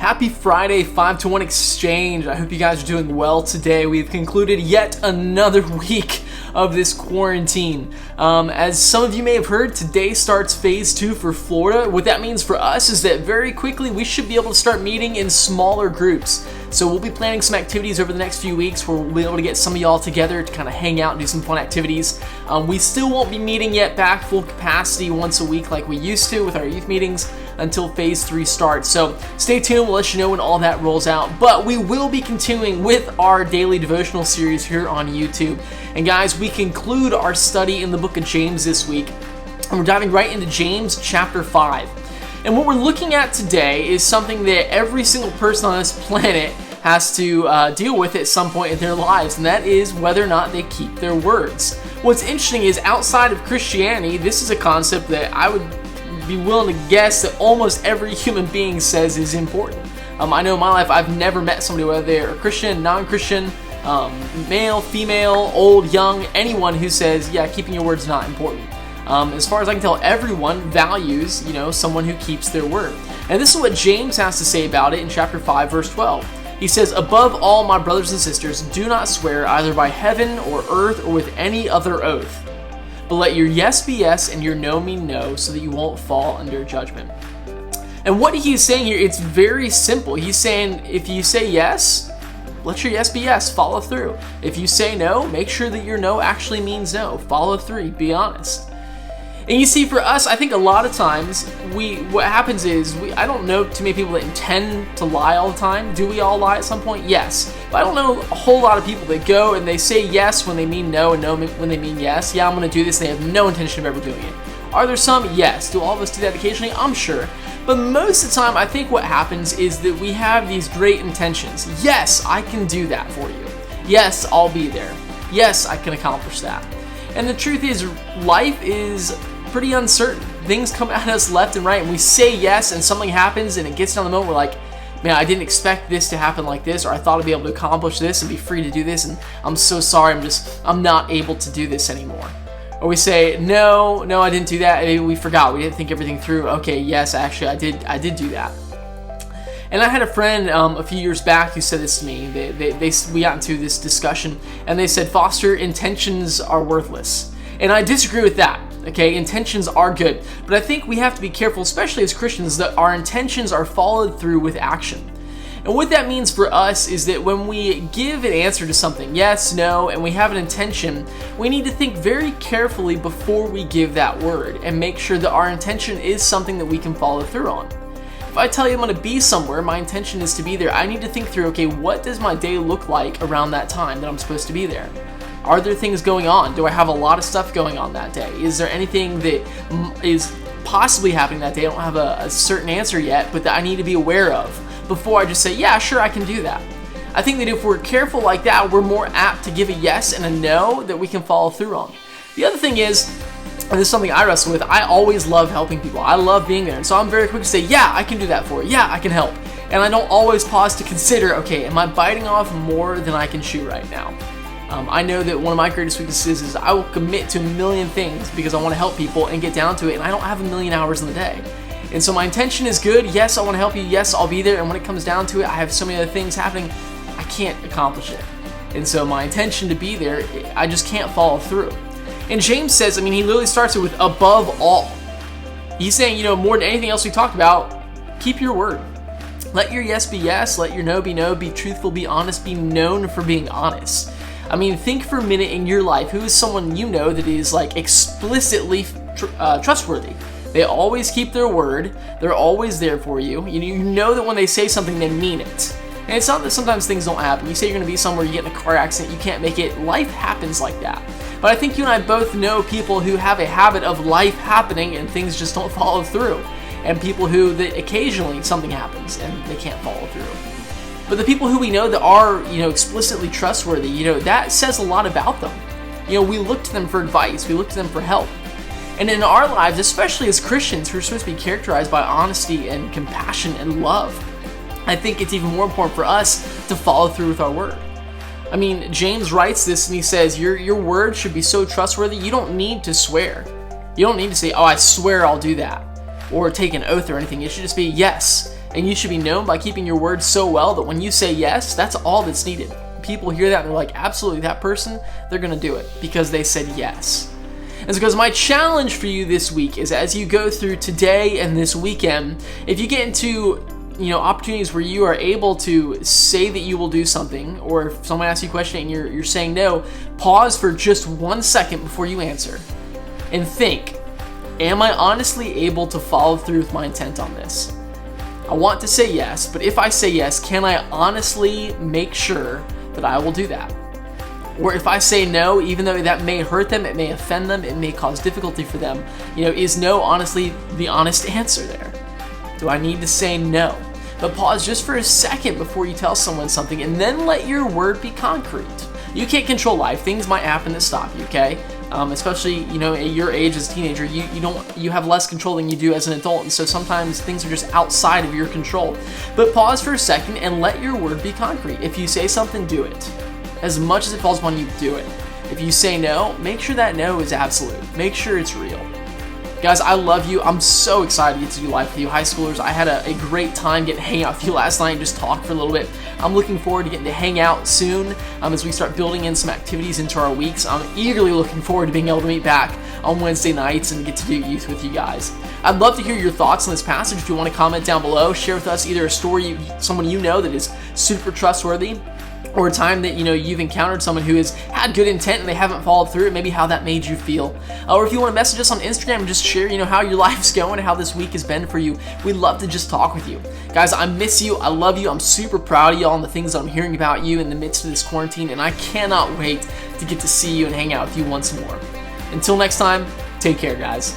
Happy Friday, 5-to-1 exchange. I hope you guys are doing well today. We've concluded yet another week of this quarantine. As some of you may have heard, today starts phase 2 for Florida. What that means for us is that very quickly we should be able to start meeting in smaller groups. So we'll be planning some activities over the next few weeks where we'll be able to get some of y'all together to kind of hang out and do some fun activities. We still won't be meeting yet back full capacity once a week like we used to with our youth meetings until phase 3 starts. So stay tuned, we'll let you know when all that rolls out. But we will be continuing with our daily devotional series here on YouTube. And guys, we conclude our study in the book of James this week. And we're diving right into James chapter 5. And what we're looking at today is something that every single person on this planet has to deal with at some point in their lives, and that is whether or not they keep their words. What's interesting is outside of Christianity, this is a concept that I would be willing to guess that almost every human being says is important. I know in my life I've never met somebody, whether they're Christian, non-Christian, male, female, old, young, anyone who says, yeah, keeping your word's not important. As far as I can tell, everyone values, someone who keeps their word. And this is what James has to say about it in chapter 5, verse 12. He says, "Above all, my brothers and sisters, do not swear either by heaven or earth or with any other oath. But let your yes be yes and your no mean no, so that you won't fall under judgment." And what he's saying here, it's very simple. He's saying, if you say yes, let your yes be yes, follow through. If you say no, make sure that your no actually means no. Follow through, be honest. And you see, for us, I think a lot of times, what happens is, I don't know too many people that intend to lie all the time. Do we all lie at some point? Yes. But I don't know a whole lot of people that go and they say yes when they mean no and no when they mean yes. Yeah, I'm going to do this, and they have no intention of ever doing it. Are there some? Yes. Do all of us do that occasionally? I'm sure. But most of the time, I think what happens is that we have these great intentions. Yes, I can do that for you. Yes, I'll be there. Yes, I can accomplish that. And the truth is, life is pretty uncertain. Things come at us left and right, and we say yes, and something happens, and it gets down the moment, we're like, man, I didn't expect this to happen like this, or I thought I'd be able to accomplish this and be free to do this, and I'm so sorry, I'm not able to do this anymore. Or we say, no, I didn't do that, and we forgot, we didn't think everything through. Okay, yes, actually, I did do that. And I had a friend a few years back who said this to me. We got into this discussion, and they said, Foster, intentions are worthless. And I disagree with that. Okay, intentions are good, but I think we have to be careful, especially as Christians, that our intentions are followed through with action. And what that means for us is that when we give an answer to something, yes, no, and we have an intention, we need to think very carefully before we give that word and make sure that our intention is something that we can follow through on. If I tell you I'm going to be somewhere, my intention is to be there. I need to think through, okay, what does my day look like around that time that I'm supposed to be there? Are there things going on? Do I have a lot of stuff going on that day? Is there anything that is possibly happening that day? I don't have a certain answer yet, but that I need to be aware of before I just say, yeah, sure, I can do that. I think that if we're careful like that, we're more apt to give a yes and a no that we can follow through on. The other thing is, and this is something I wrestle with, I always love helping people. I love being there. And so I'm very quick to say, yeah, I can do that for you. Yeah, I can help. And I don't always pause to consider, okay, am I biting off more than I can chew right now? I know that one of my greatest weaknesses is I will commit to a million things because I want to help people and get down to it, and I don't have a million hours in the day. And so my intention is good. Yes, I want to help you. Yes, I'll be there. And when it comes down to it, I have so many other things happening, I can't accomplish it. And so my intention to be there, I just can't follow through. And James says, he literally starts it with above all. He's saying, more than anything else we talked about, keep your word. Let your yes be yes. Let your no, be truthful, be honest, be known for being honest. Think for a minute in your life, who is someone you know that is explicitly trustworthy? They always keep their word. They're always there for you. You know that when they say something, they mean it. And it's not that sometimes things don't happen. You say you're going to be somewhere, you get in a car accident, you can't make it. Life happens like that. But I think you and I both know people who have a habit of life happening and things just don't follow through. And people who that occasionally something happens and they can't follow through. But the people who we know that are, explicitly trustworthy, that says a lot about them. We look to them for advice. We look to them for help. And in our lives, especially as Christians who are supposed to be characterized by honesty and compassion and love, I think it's even more important for us to follow through with our word. James writes this and he says, your word should be so trustworthy, you don't need to swear. You don't need to say, oh, I swear I'll do that, or take an oath or anything. It should just be, yes, And you should be known by keeping your word so well that when you say yes, that's all that's needed. People hear that and they're like, absolutely, that person, they're gonna do it because they said yes. And so because my challenge for you this week is, as you go through today and this weekend, if you get into opportunities where you are able to say that you will do something, or if someone asks you a question and you're saying no, pause for just 1 second before you answer and think, am I honestly able to follow through with my intent on this? I want to say yes, but if I say yes, can I honestly make sure that I will do that? Or if I say no, even though that may hurt them, it may offend them, it may cause difficulty for them, is no honestly the honest answer there? Do I need to say no? But pause just for a second before you tell someone something, and then let your word be concrete. You can't control life. Things might happen that stop you, okay? Especially, at your age as a teenager, you have less control than you do as an adult, and so sometimes things are just outside of your control. But pause for a second and let your word be concrete. If you say something, do it. As much as it falls upon you, do it. If you say no, make sure that no is absolute. Make sure it's real. Guys, I love you. I'm so excited to get to do life with you. High schoolers, I had a great time getting to hang out with you last night and just talk for a little bit. I'm looking forward to getting to hang out soon as we start building in some activities into our weeks. I'm eagerly looking forward to being able to meet back on Wednesday nights and get to do youth with you guys. I'd love to hear your thoughts on this passage. If you want to comment down below, share with us either a story, someone you know that is super trustworthy, or a time that you've encountered someone who has had good intent and they haven't followed through, and maybe how that made you feel. Or if you want to message us on Instagram and just share how your life's going, how this week has been for you, we'd love to just talk with you. Guys, I miss you, I love you, I'm super proud of y'all and the things that I'm hearing about you in the midst of this quarantine, and I cannot wait to get to see you and hang out with you once more. Until next time, take care, guys.